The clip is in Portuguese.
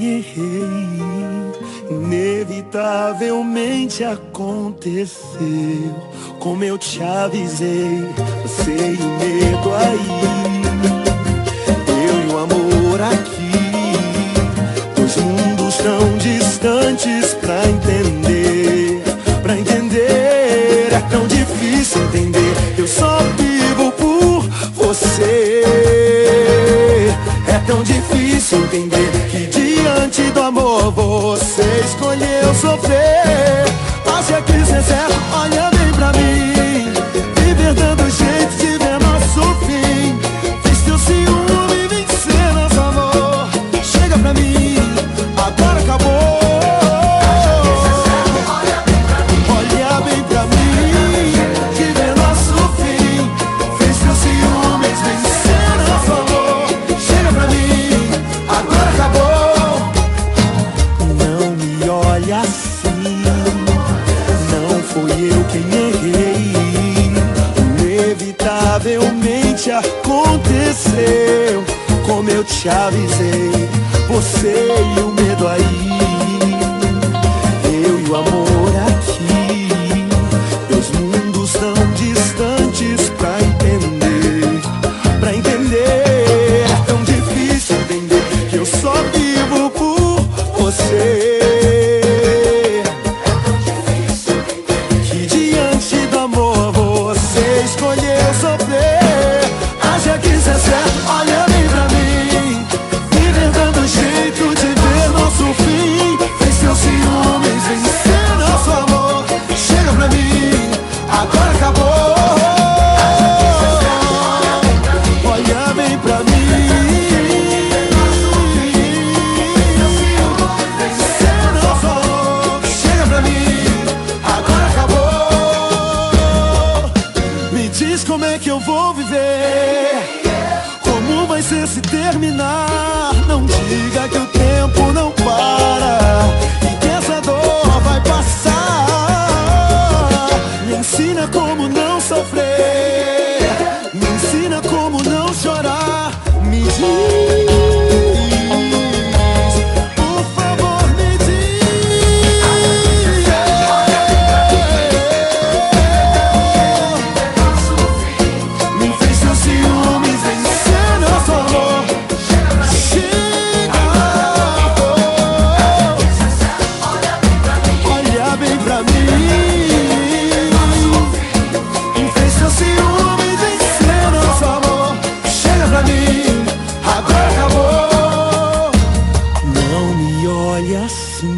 errei. Inevitavelmente aconteceu, como eu te avisei, você e o medo aí, eu e o amor aqui, dois mundos tão distantes pra entender, é tão difícil entender, eu só vivo por você. É tão difícil entender que diante do amor você escolheu sofrer. Acha que isso é certo? Olha bem pra mim, viver dando jeito de ver nosso fim. Fiz teu ciúme vencer nosso amor. Chega pra mim, agora acabou. Olha bem pra mim, viver nosso fim. Fiz teu ciúme vencer nosso amor. Chega pra mim, agora acabou. Não me olha assim, não foi eu quem errei. Inevitavelmente aconteceu, como eu te avisei, você e o medo aí, eu e o amor aqui, dois mundos tão distantes pra entender, é tão difícil entender que eu só vivo por você. Que diante do amor você escolheu sofrer. Acha que isso é certo? Olha bem pra mim, viver dando jeito de ver nosso fim. Fez seus ciúmes vencer nosso amor. Chega pra mim, agora acabou. Olha bem pra mim, vencer nosso amor. Chega pra mim, agora acabou. Me diz como é que eu vou viver, como vai ser se terminar. Não diga que o tempo não para e que essa dor vai passar. Me ensina como não sofrer, me ensina como não chorar. Me diz, por favor, me diz. Me fez seus ciúmes vencer nosso amor. Chega, olha bem pra mim. Me fez seus ciúmes vencer nosso amor. Chega pra mim, agora acabou. Não me olhe assim,